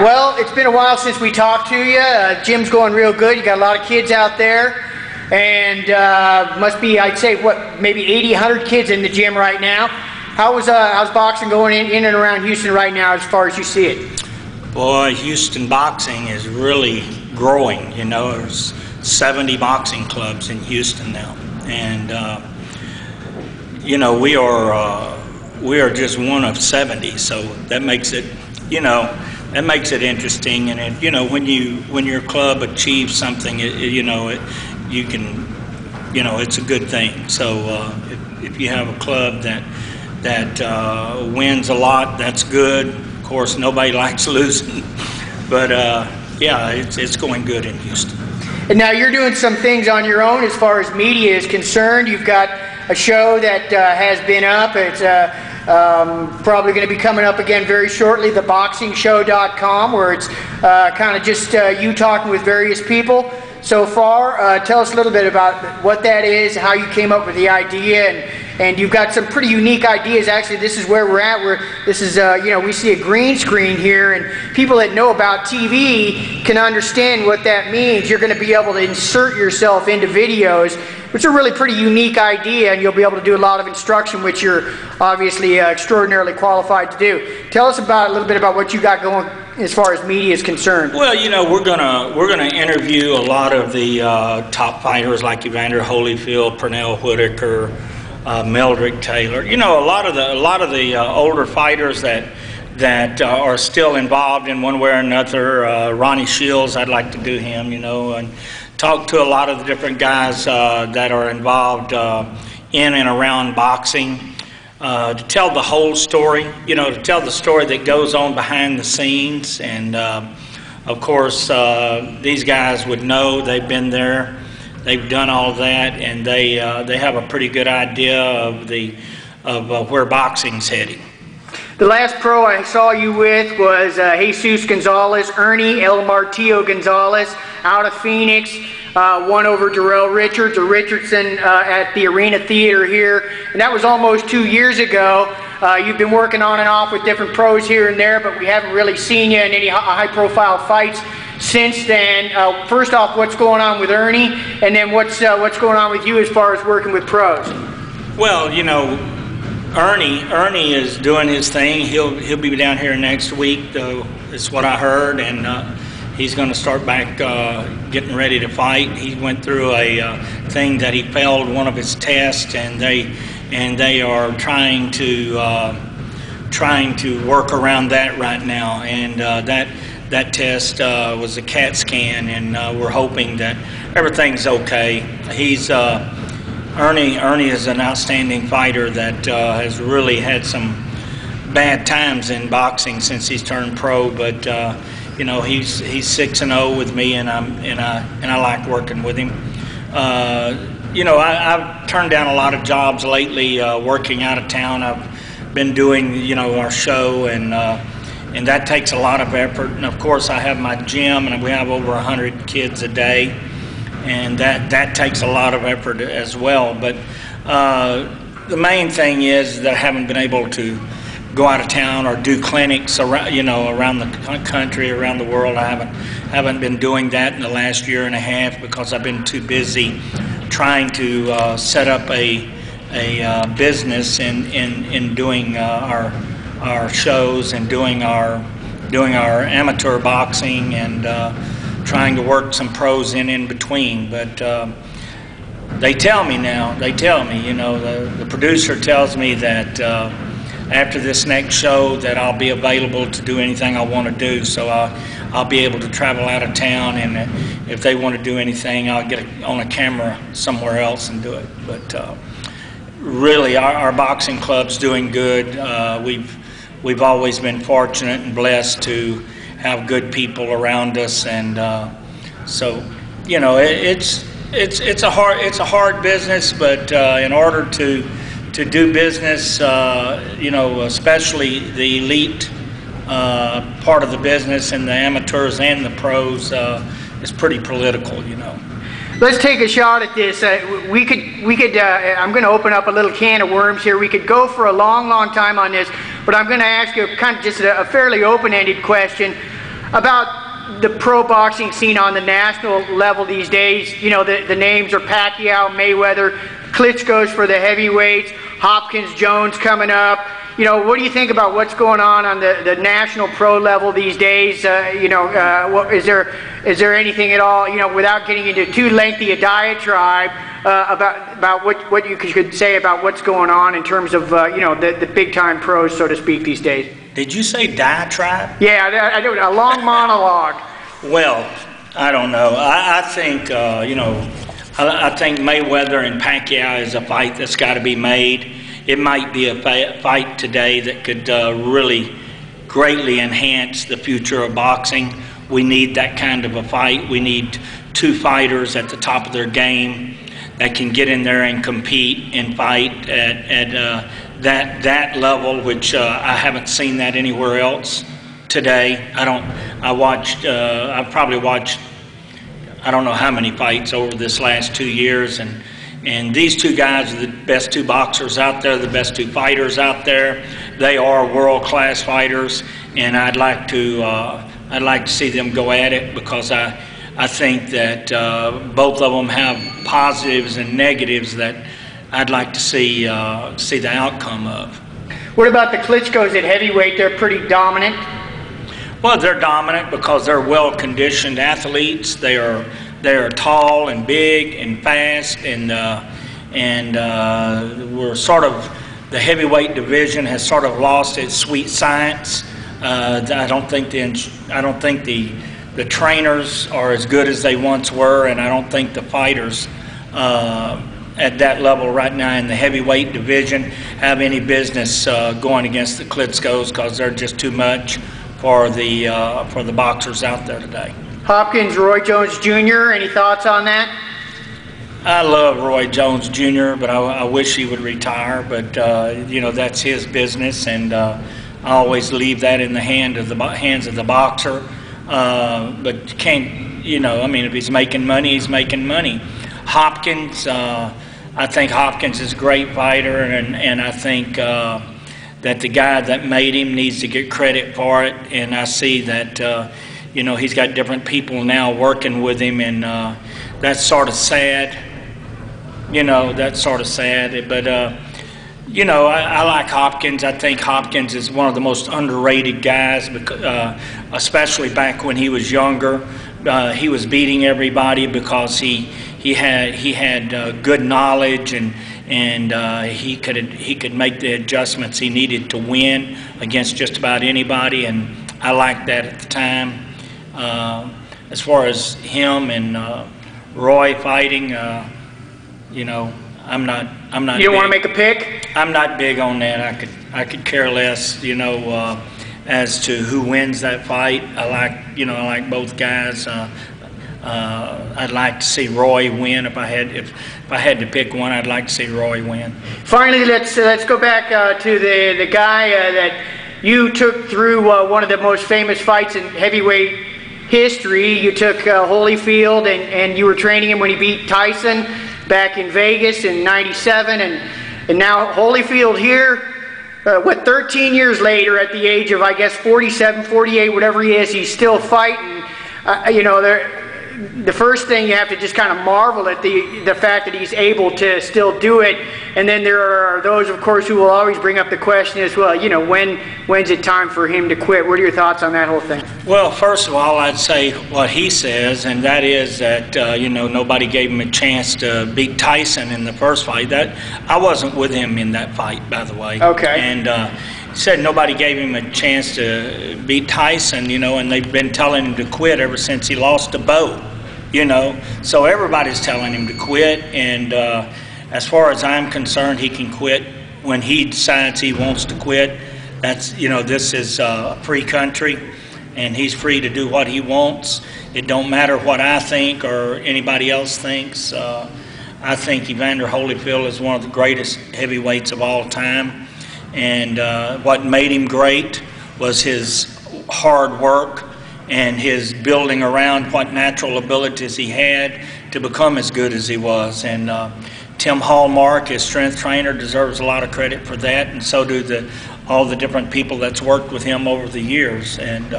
Well, it's been a while since we talked to you. Gym's going real good. You got a lot of kids out there, and must be, I'd say, what, maybe 80, 100 kids in the gym right now. How's boxing going in and around Houston right now, as far as you see it? Boy, Houston boxing is really growing. You know, there's 70 boxing clubs in Houston now, and you know, we are just one of 70. So that makes it, you know, that makes it interesting. And it, you know, when your club achieves something, you know, you can, you know, it's a good thing. So if you have a club that wins a lot, that's good. Of course, nobody likes losing, but yeah, it's going good in Houston. And now you're doing some things on your own as far as media is concerned. You've got a show that has been up. It's probably going to be coming up again very shortly, theboxingshow.com, where it's kind of just you talking with various people so far. Tell us a little bit about what that is, how you came up with the idea, and you've got some pretty unique ideas. Actually, this is where we're at. This is, you know, we see a green screen here, and people that know about TV can understand what that means. You're going to be able to insert yourself into videos, which is a really pretty unique idea, and you'll be able to do a lot of instruction, which you're obviously extraordinarily qualified to do. Tell us a little bit about what you got going as far as media is concerned. Well, you know, we're gonna interview a lot of the top fighters like Evander Holyfield, Pernell Whitaker, Meldrick Taylor. You know, a lot of the older fighters that are still involved in one way or another. Ronnie Shields, I'd like to do him. You know, and talk to a lot of the different guys that are involved in and around boxing, to tell the whole story, you know, to tell the story that goes on behind the scenes. And of course, these guys would know, they've been there, they've done all that, and they have a pretty good idea of where boxing's heading. The last pro I saw you with was Jesus Gonzalez, Ernie El Martillo Gonzalez, out of Phoenix. Won over Darrell Richards or Richardson at the Arena Theater here, and that was almost 2 years ago. You've been working on and off with different pros here and there, but we haven't really seen you in any high-profile fights since then. First off, what's going on with Ernie, and then what's going on with you as far as working with pros? Well, you know, Ernie is doing his thing. He'll be down here next week, though. Is what I heard, and he's going to start back getting ready to fight. He went through a thing that he failed one of his tests, and they are trying to work around that right now. And that test was a CAT scan, and we're hoping that everything's okay. He's Ernie is an outstanding fighter that has really had some bad times in boxing since he's turned pro, but you know, he's 6-0 with me, and I like working with him. You know, I've turned down a lot of jobs lately, working out of town. I've been doing, you know, our show, and that takes a lot of effort. And of course, I have my gym, and we have over 100 kids a day, and that takes a lot of effort as well. But the main thing is that I haven't been able to go out of town or do clinics around, you know, around the country, around the world. I haven't been doing that in the last year and a half because I've been too busy trying to set up a business in doing our shows and doing our amateur boxing, and trying to work some pros in between. But they tell me, you know, the producer tells me that after this next show that I'll be available to do anything I want to do. So I'll be able to travel out of town, and if they want to do anything, I'll get on a camera somewhere else and do it. But really, our boxing club's doing good. We've always been fortunate and blessed to have good people around us, and so, you know, it's a hard business, but in order to do business, you know, especially the elite part of the business, and the amateurs and the pros, is pretty political, you know. Let's take a shot at this. We could. I'm going to open up a little can of worms here. We could go for a long time on this, but I'm going to ask you kind of just a fairly open-ended question. about the pro boxing scene on the national level these days. You know, the names are Pacquiao, Mayweather, Klitschko's for the heavyweights, Hopkins, Jones coming up. You know, what do you think about what's going on the national pro level these days? You know, is there anything at all, you know, without getting into too lengthy a diatribe, about what you could say about what's going on in terms of, you know, the big time pros, so to speak, these days? Did you say diatribe? Yeah, I do, a long monologue. Well, I don't know. I think, you know, I think Mayweather and Pacquiao is a fight that's got to be made. It might be a fight today that could really greatly enhance the future of boxing. We need that kind of a fight. We need two fighters at the top of their game that can get in there and compete and fight at that level, which I haven't seen that anywhere else today. I've probably watched I don't know how many fights over this last 2 years, and these two guys are the best two boxers out there, the best two fighters out there. They are world-class fighters, and I'd like to see them go at it, because I think that both of them have positives and negatives that I'd like to see the outcome of. What about the Klitschko's at heavyweight? They're pretty dominant. Well, they're dominant because they're well-conditioned athletes. They are tall and big and fast, and we're sort of, the heavyweight division has sort of lost its sweet science. I don't think the trainers are as good as they once were, and I don't think the fighters at that level right now in the heavyweight division have any business going against the Klitschko's, because they're just too much for the boxers out there today. Hopkins, Roy Jones Jr., any thoughts on that? I love Roy Jones Jr., but I wish he would retire, but you know, that's his business, and I always leave that in the hands of the boxer. But you can't, you know, I mean, if he's making money, he's making money. Hopkins, I think Hopkins is a great fighter, and I think that the guy that made him needs to get credit for it, and I see that you know, he's got different people now working with him, and that's sort of sad. You know, that's sort of sad, but you know, I like Hopkins. I think Hopkins is one of the most underrated guys, because, especially back when he was younger. He was beating everybody because he had good knowledge, and he could make the adjustments he needed to win against just about anybody, and I liked that at the time. As far as him and Roy fighting, you know, I'm not. You don't want to make a pick? I'm not big on that. I could care less, you know, as to who wins that fight. I like both guys. I'd like to see Roy win. If I had to pick one, I'd like to see Roy win. Finally, let's go back to the guy that you took through one of the most famous fights in heavyweight history. You took Holyfield, and you were training him when he beat Tyson back in Vegas in '97, and now Holyfield here, 13 years later, at the age of, I guess, 47, 48, whatever he is, he's still fighting. You know, the first thing you have to just kind of marvel at the fact that he's able to still do it, and then there are those, of course, who will always bring up the question as well, you know, when's it time for him to quit? What are your thoughts on that whole thing? Well, first of all, I'd say what he says, and that is that you know, nobody gave him a chance to beat Tyson in the first fight. That I wasn't with him in that fight, by the way. Okay. And he said nobody gave him a chance to beat Tyson, you know, and they've been telling him to quit ever since he lost to Bo. You know, so everybody's telling him to quit, and as far as I'm concerned, he can quit when he decides he wants to quit. That's, you know, this is a free country, and he's free to do what he wants. It don't matter what I think or anybody else thinks. I think Evander Holyfield is one of the greatest heavyweights of all time, and what made him great was his hard work and his building around what natural abilities he had to become as good as he was. And Tim Hallmark, his strength trainer, deserves a lot of credit for that, and so do all the different people that's worked with him over the years. And